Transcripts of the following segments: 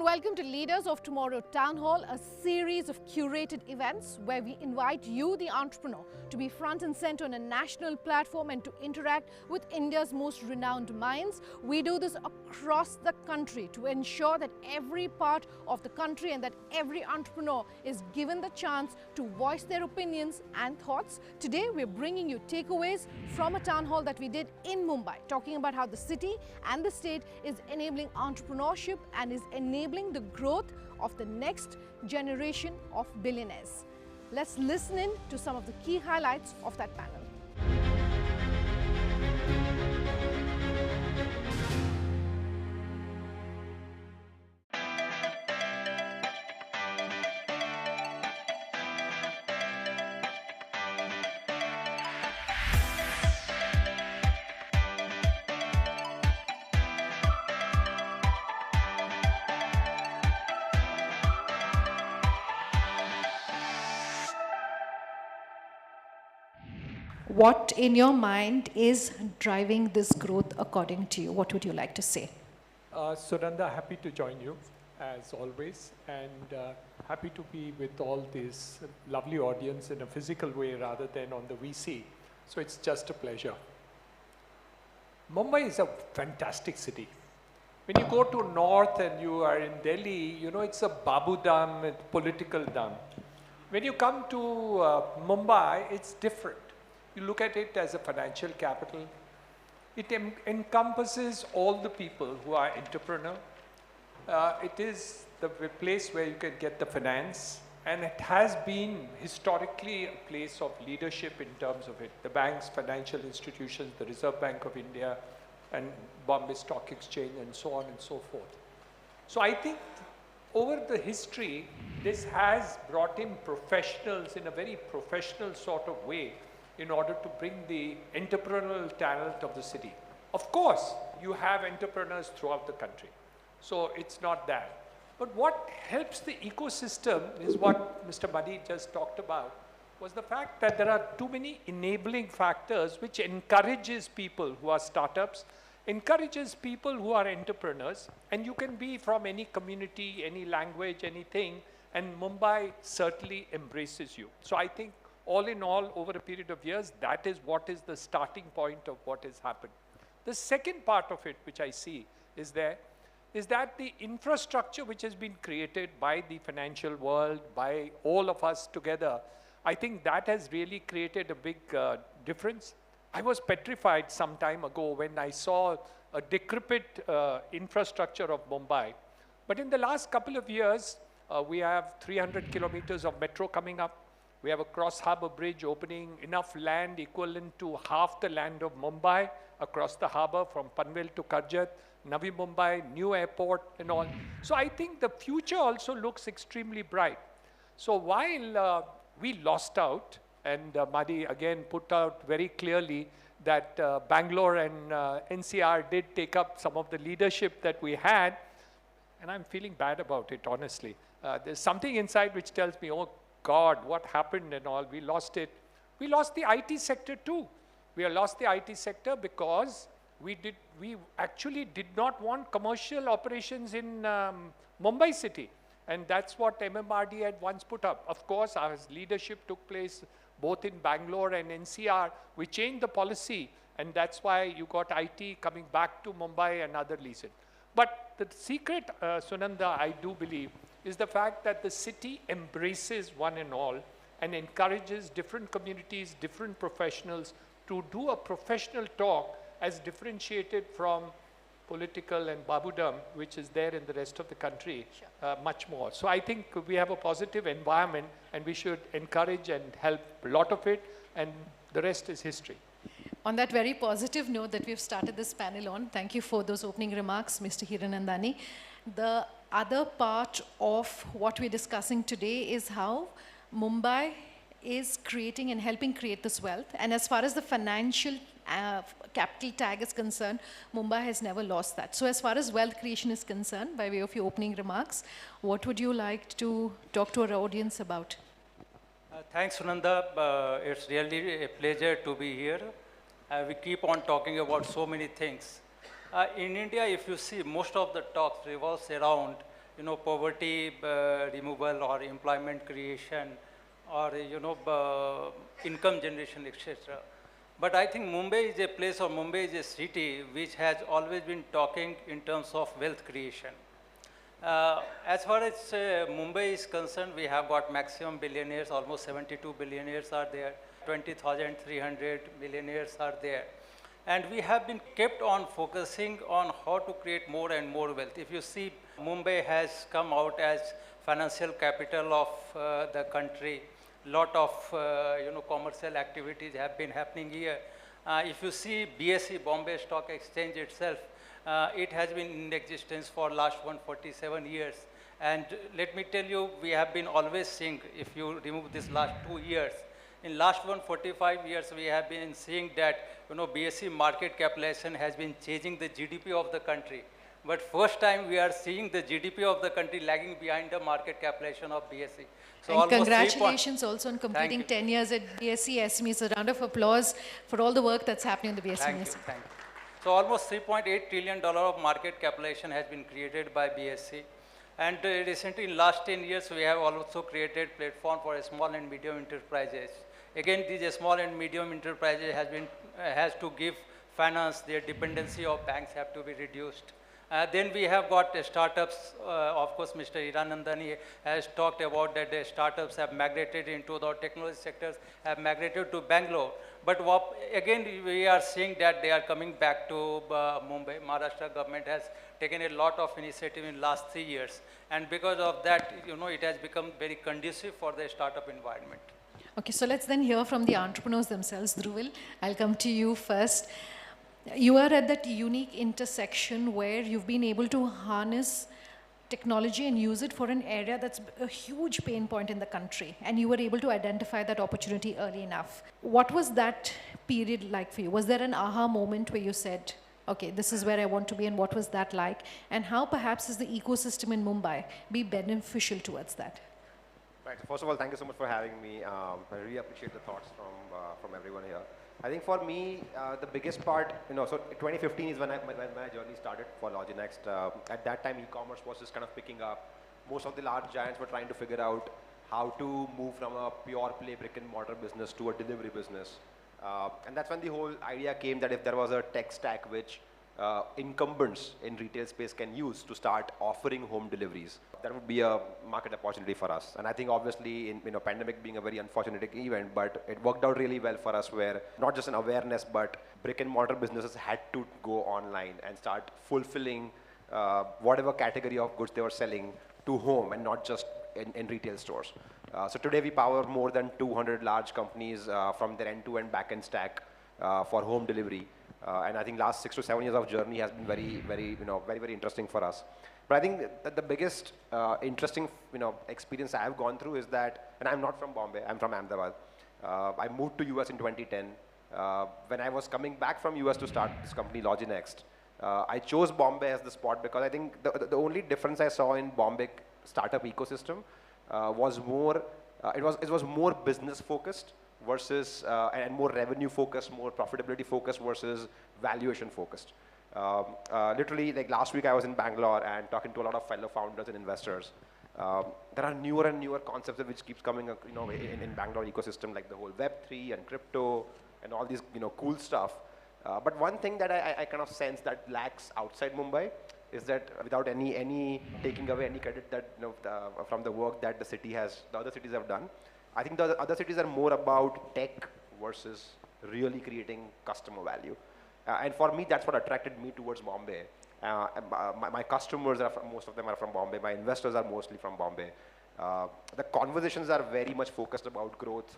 and welcome to Leaders of Tomorrow Town Hall, a series of curated events where we invite you, the entrepreneur, to be front and center on a national platform and to interact with India's most renowned minds. We do this across the country to ensure that every part of the country and that every entrepreneur is given the chance to voice their opinions and thoughts. Today, we're bringing you takeaways from a town hall that we did in Mumbai, talking about how the city and the state is enabling entrepreneurship and is enabling the growth of the next generation of billionaires. Let's listen in to some of the key highlights of that panel. What in your mind is driving this growth according to you? What would you like to say? Sunanda, happy to join you as always, and happy to be with all this lovely audience in a physical way rather than on the VC. So it's just a pleasure. Mumbai is a fantastic city. When you go to north and you are in Delhi, you know it's a Babu Dam, it's political dam. When you come to Mumbai, it's different. You look at it as a financial capital. It encompasses all the people who are entrepreneur. It is the place where you can get the finance, and it has been historically a place of leadership in terms of it. The banks, financial institutions, the Reserve Bank of India, and Bombay Stock Exchange, and so on and so forth. So I think over the history, this has brought in professionals in a very professional sort of way in order to bring the entrepreneurial talent of the city. Of course, you have entrepreneurs throughout the country, so it's not that. But what helps the ecosystem is what Mr. Madi just talked about, was the fact that there are too many enabling factors which encourages people who are startups, encourages people who are entrepreneurs, and you can be from any community, any language, anything, and Mumbai certainly embraces you. So I think all in all, over a period of years, that is what is the starting point of what has happened. The second part of it, which I see is that the infrastructure which has been created by the financial world, by all of us together, I think that has really created a big difference. I was petrified some time ago when I saw a decrepit infrastructure of Mumbai. But in the last couple of years, we have 300 kilometers of metro coming up. We have a cross-harbour bridge opening, enough land equivalent to half the land of Mumbai across the harbour from Panvel to Karjat, Navi Mumbai, new airport and all. So I think the future also looks extremely bright. So while we lost out, and Madi again put out very clearly that Bangalore and NCR did take up some of the leadership that we had, and I'm feeling bad about it, honestly. There's something inside which tells me, oh, God, what happened and all, we lost it. We lost the IT sector too. We lost the IT sector because we actually did not want commercial operations in Mumbai city. And that's what MMRD had once put up. Of course, our leadership took place both in Bangalore and NCR. We changed the policy, and that's why you got IT coming back to Mumbai and other reasons. But the secret, Sunanda, I do believe, is the fact that the city embraces one and all and encourages different communities, different professionals to do a professional talk as differentiated from political and babudam, which is there in the rest of the country, much more. So I think we have a positive environment and we should encourage and help a lot of it, and the rest is history. On that very positive note that we've started this panel on, thank you for those opening remarks, Mr. Hiranandani. The other part of what we're discussing today is how Mumbai is creating and helping create this wealth. And as far as the financial capital tag is concerned, Mumbai has never lost that. So as far as wealth creation is concerned, by way of your opening remarks, what would you like to talk to our audience about? Thanks, Sunanda. It's really a pleasure to be here. We keep on talking about so many things. In India, if you see, most of the talks revolves around poverty removal or employment creation or, income generation, etc. But I think Mumbai is a place, or Mumbai is a city which has always been talking in terms of wealth creation. As far as Mumbai is concerned, we have got maximum billionaires, almost 72 billionaires are there, 20,300 millionaires are there. And we have been kept on focusing on how to create more and more wealth. If you see, Mumbai has come out as financial capital of the country. Lot of commercial activities have been happening here. If you see BSE, Bombay Stock Exchange itself, it has been in existence for last 147 years. And let me tell you, we have been always seeing, if you remove this last 2 years, in last 145 years, we have been seeing that, BSE market capitalization has been changing the GDP of the country. But first time we are seeing the GDP of the country lagging behind the market capitalization of BSE. So and congratulations also on completing 10 years at BSE SME. So a round of applause for all the work that's happening in the BSE. Thank you. So almost $3.8 trillion of market capitalization has been created by BSE. And recently in last 10 years, we have also created platform for small and medium enterprises. Again, these small and medium enterprises has to give finance, their dependency of banks have to be reduced. Then we have got startups, of course, Mr. Hiranandani has talked about that the startups have migrated into the technology sectors, have migrated to Bangalore. But again, we are seeing that they are coming back to Mumbai. Maharashtra government has taken a lot of initiative in last 3 years. And because of that, it has become very conducive for the startup environment. Okay, so let's then hear from the entrepreneurs themselves. Dhruvil, I'll come to you first. You are at that unique intersection where you've been able to harness technology and use it for an area that's a huge pain point in the country, and you were able to identify that opportunity early enough. What was that period like for you? Was there an aha moment where you said, okay, this is where I want to be, and what was that like? And how perhaps is the ecosystem in Mumbai be beneficial towards that? Right, so first of all, thank you so much for having me. I really appreciate the thoughts from everyone here. I think for me, the biggest part, so 2015 is when my journey started for Loginext. At that time, e-commerce was just kind of picking up. Most of the large giants were trying to figure out how to move from a pure play brick and mortar business to a delivery business. And that's when the whole idea came that if there was a tech stack which incumbents in retail space can use to start offering home deliveries, that would be a market opportunity for us. And I think obviously in pandemic being a very unfortunate event, but it worked out really well for us, where not just an awareness, but brick and mortar businesses had to go online and start fulfilling whatever category of goods they were selling to home and not just in retail stores. So today we power more than 200 large companies from their end-to-end back-end stack for home delivery. And I think last 6 to 7 years of journey has been very interesting for us. But I think that the biggest interesting experience I have gone through is that, and I'm not from Bombay, I'm from Ahmedabad. I moved to US in 2010. When I was coming back from US to start this company Loginext, I chose Bombay as the spot because I think the only difference I saw in Bombay startup ecosystem was more, it was more business focused versus, and more revenue focused, more profitability focused versus valuation focused. Literally, like last week I was in Bangalore and talking to a lot of fellow founders and investors. There are newer and newer concepts which keeps coming up, in Bangalore ecosystem, like the whole Web3 and crypto and all these, cool stuff. But one thing that I kind of sense that lacks outside Mumbai is that without any taking away any credit that, from the work that the other cities have done, I think the other cities are more about tech versus really creating customer value. And for me, that's what attracted me towards Bombay. My customers, most of them are from Bombay. My investors are mostly from Bombay. The conversations are very much focused about growth,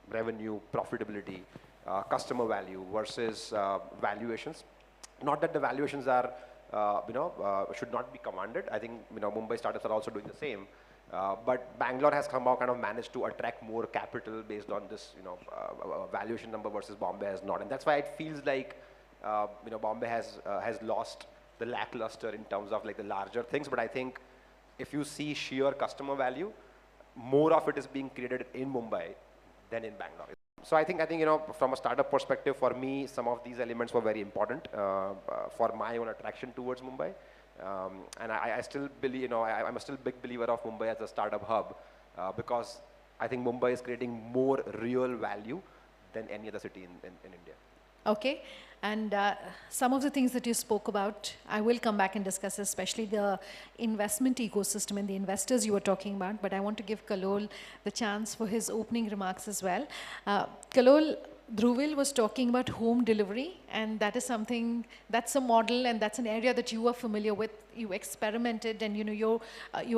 revenue, profitability, customer value versus valuations. Not that the valuations are, should not be commanded. I think, Mumbai startups are also doing the same. But Bangalore has somehow kind of managed to attract more capital based on this, valuation number versus Bombay has not. And that's why it feels like, Bombay has lost the lackluster in terms of like the larger things. But I think if you see sheer customer value, more of it is being created in Mumbai than in Bangalore. So I think, from a startup perspective, for me, some of these elements were very important for my own attraction towards Mumbai. And I still believe, I'm a still big believer of Mumbai as a startup hub because I think Mumbai is creating more real value than any other city in India. Okay, and some of the things that you spoke about, I will come back and discuss, especially the investment ecosystem and the investors you were talking about, but I want to give Kalol the chance for his opening remarks as well. Kalol, Dhruvil was talking about home delivery, and that is something, that's a model and that's an area that you are familiar with. You experimented, and you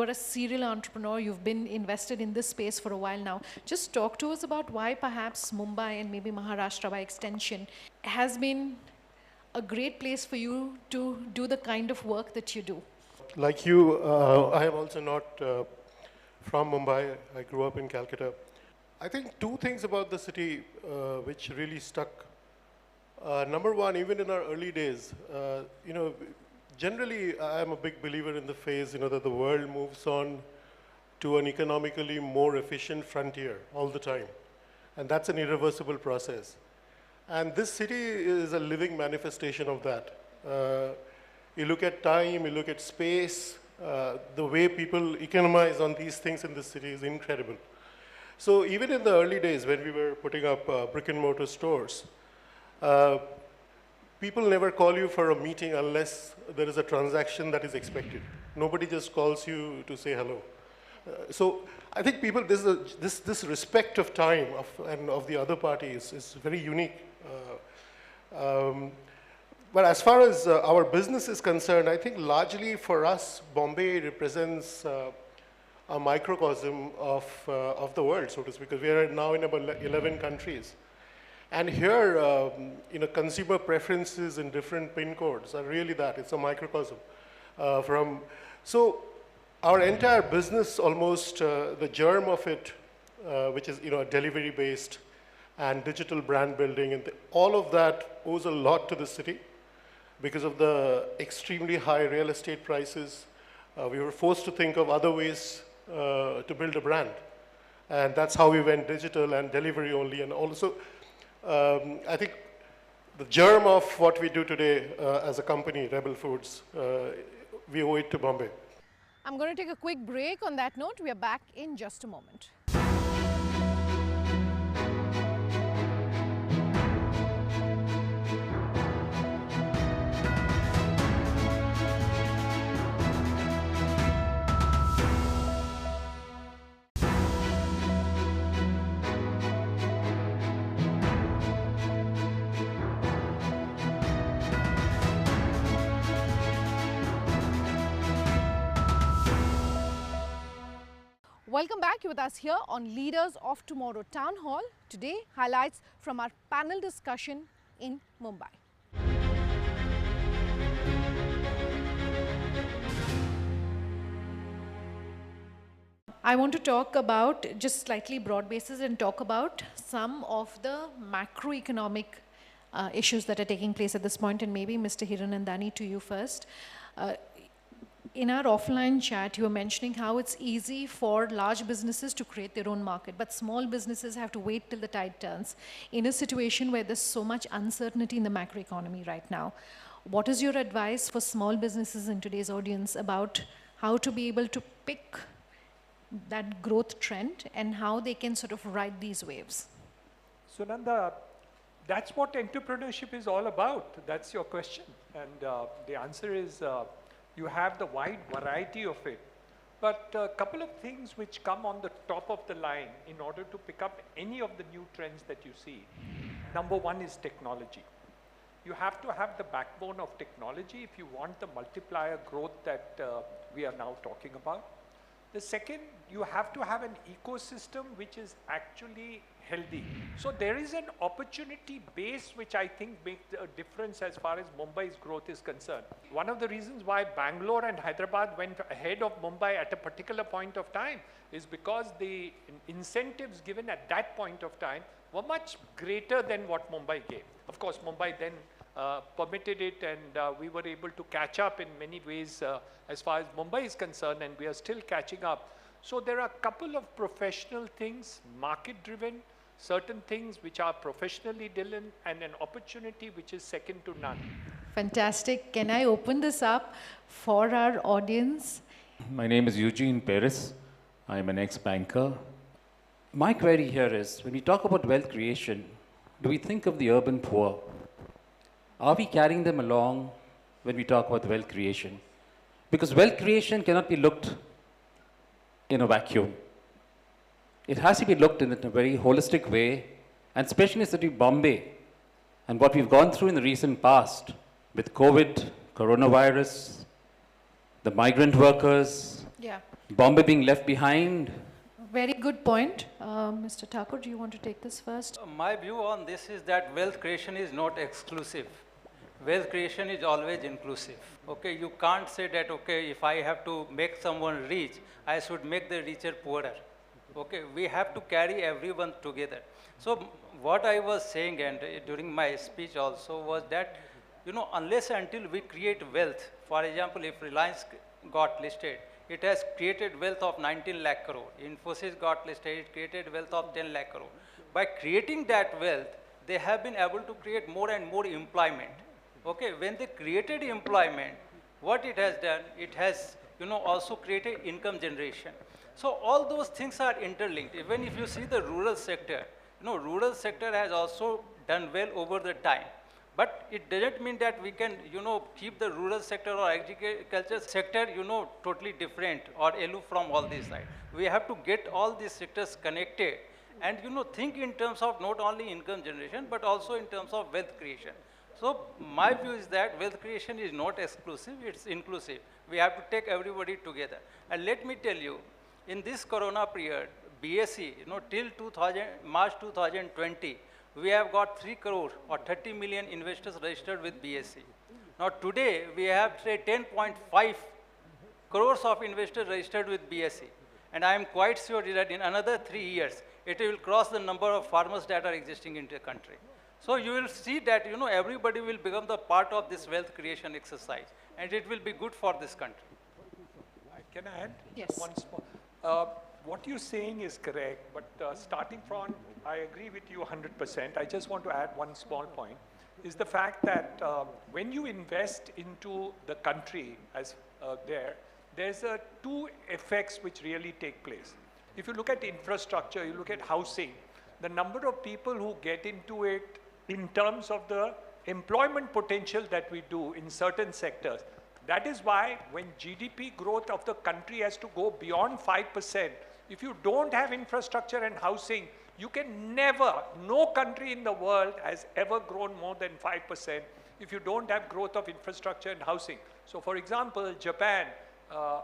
are a serial entrepreneur. You've been invested in this space for a while now. Just talk to us about why perhaps Mumbai and maybe Maharashtra by extension has been a great place for you to do the kind of work that you do. Like you, I am also not from Mumbai. I grew up in Calcutta. I think two things about the city which really stuck. Number one, even in our early days, generally I am a big believer in the phase, that the world moves on to an economically more efficient frontier all the time. And that's an irreversible process. And this city is a living manifestation of that. You look at time, you look at space, the way people economize on these things in this city is incredible. So even in the early days when we were putting up brick and mortar stores, people never call you for a meeting unless there is a transaction that is expected. Nobody just calls you to say hello. So I think people, this respect of time and of the other party is very unique. But as far as our business is concerned, I think largely for us, Bombay represents a microcosm of the world, so to speak, because we are now in about 11 countries. And here, consumer preferences in different pin codes are really that. It's a microcosm. So our entire business, almost the germ of it, which is delivery-based and digital brand building, and all of that owes a lot to the city because of the extremely high real estate prices. We were forced to think of other ways to build a brand. And that's how we went digital and delivery only. And also, I think the germ of what we do today as a company, Rebel Foods, we owe it to Bombay. I'm going to take a quick break. On that note, we are back in just a moment. Welcome back. You're with us here on Leaders of Tomorrow Town Hall. Today, highlights from our panel discussion in Mumbai. I want to talk about just slightly broad basis and talk about some of the macroeconomic issues that are taking place at this point, and maybe Mr. Hiranandani, to you first. In our offline chat, you were mentioning how it's easy for large businesses to create their own market, but small businesses have to wait till the tide turns in a situation where there's so much uncertainty in the macroeconomy right now. What is your advice for small businesses in today's audience about how to be able to pick that growth trend and how they can sort of ride these waves? Sunanda, that's what entrepreneurship is all about. That's your question. And the answer is you have the wide variety of it. But a couple of things which come on the top of the line in order to pick up any of the new trends that you see. Number one is technology. You have to have the backbone of technology if you want the multiplier growth that we are now talking about. The second, you have to have an ecosystem which is actually healthy. So there is an opportunity base which I think makes a difference as far as Mumbai's growth is concerned. One of the reasons why Bangalore and Hyderabad went ahead of Mumbai at a particular point of time is because the incentives given at that point of time were much greater than what Mumbai gave. Of course, Mumbai then permitted it, and we were able to catch up in many ways as far as Mumbai is concerned, and we are still catching up. So there are a couple of professional things, market-driven, certain things which are professionally driven, and an opportunity which is second to none. Fantastic. Can I open this up for our audience? My name is Eugene Perez. I'm an ex-banker. My query here is, when we talk about wealth creation, do we think of the urban poor? Are we carrying them along when we talk about wealth creation? Because wealth creation cannot be looked in a vacuum. It has to be looked in a very holistic way, and especially in the city of Bombay, and what we've gone through in the recent past with COVID, coronavirus, the migrant workers, Yeah. Bombay being left behind. Very good point. Mr. Thakur, do you want to take this first? My view on this is that wealth creation is not exclusive. Wealth creation is always inclusive. Okay, you can't say that, okay, if I have to make someone rich, I should make the richer poorer. Okay, we have to carry everyone together. So what I was saying, and during my speech also, was that, you know, unless until we create wealth, for example, if Reliance got listed, it has created wealth of 19 lakh crore. Infosys got listed, it created wealth of 10 lakh crore. By creating that wealth, they have been able to create more and more employment. Okay, when they created employment, what it has done, it has, you know, also created income generation. So all those things are interlinked. Even if you see the rural sector, you know, rural sector has also done well over the time. But it doesn't mean that we can, you know, keep the rural sector or agriculture sector, you know, totally different or aloof from all these sides. We have to get all these sectors connected and, you know, think in terms of not only income generation, but also in terms of wealth creation. So my view is that wealth creation is not exclusive, it's inclusive. We have to take everybody together. And let me tell you, in this corona period, BSE, you know, till March 2020, we have got 3 crore or 30 million investors registered with BSE. Now today, we have say 10.5 crores of investors registered with BSE. And I am quite sure that in another 3 years, it will cross the number of farmers that are existing in the country. So you will see that, you know, everybody will become the part of this wealth creation exercise. And it will be good for this country. Can I add? Yes. One small. What you're saying is correct, but starting from, I agree with you 100%. I just want to add one small point, is the fact that when you invest into the country as there's two effects which really take place. If you look at infrastructure, you look at housing, the number of people who get into it in terms of the employment potential that we do in certain sectors. That is why when GDP growth of the country has to go beyond 5%, if you don't have infrastructure and housing, you can never, no country in the world has ever grown more than 5% if you don't have growth of infrastructure and housing. So for example, Japan,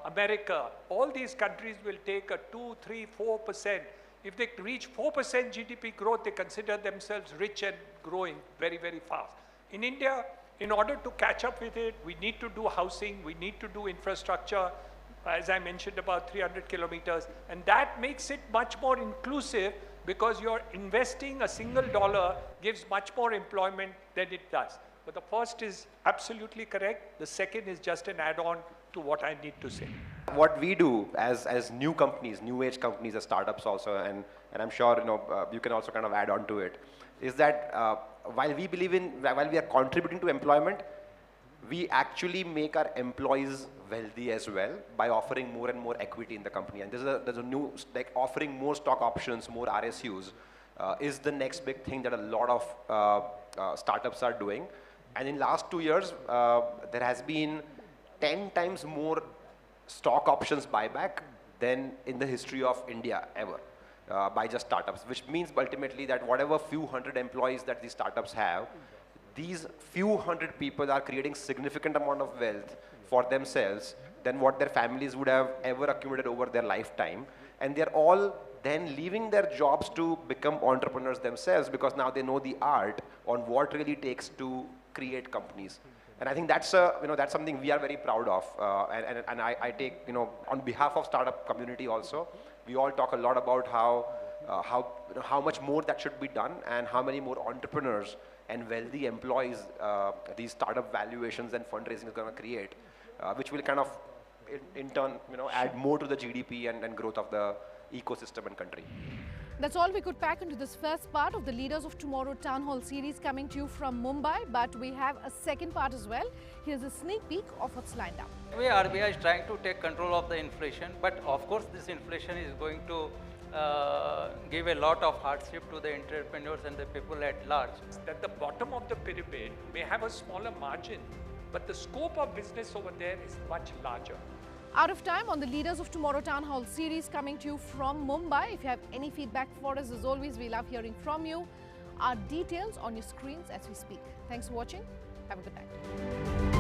America, all these countries will take a 2, 3, 4%. If they reach 4% GDP growth, they consider themselves rich and growing very, very fast. In India, in order to catch up with it, we need to do housing, we need to do infrastructure, as I mentioned, about 300 kilometers, and that makes it much more inclusive because you're investing a single dollar gives much more employment than it does. But the first is absolutely correct. The second is just an add-on to what I need to say. What we do as new companies, new age companies, as startups also, and I'm sure, you know, you can also kind of add on to it, is that while we are contributing to employment, we actually make our employees wealthy as well by offering more and more equity in the company. And there's a new, like offering more stock options, more RSUs is the next big thing that a lot of startups are doing. And in last 2 years, there has been 10 times more stock options buyback than in the history of India ever. By just startups, which means ultimately that whatever few hundred employees that these startups have, these few hundred people are creating significant amount of wealth for themselves than what their families would have ever accumulated over their lifetime. And they're all then leaving their jobs to become entrepreneurs themselves because now they know the art on what really takes to create companies. And I think that's that's something we are very proud of. And I take, on behalf of startup community also, we all talk a lot about how much more that should be done and how many more entrepreneurs and wealthy employees these startup valuations and fundraising is going to create, which will kind of in turn add more to the GDP and growth of the ecosystem and country. That's all we could pack into this first part of the Leaders of Tomorrow Town Hall series coming to you from Mumbai. But we have a second part as well. Here's a sneak peek of what's lined up. RBI is trying to take control of the inflation, but of course this inflation is going to give a lot of hardship to the entrepreneurs and the people at large. That the bottom of the pyramid may have a smaller margin, but the scope of business over there is much larger. Out of time on the Leaders of Tomorrow Town Hall series coming to you from Mumbai. If you have any feedback for us, as always, we love hearing from you. Our details on your screens as we speak. Thanks for watching. Have a good night.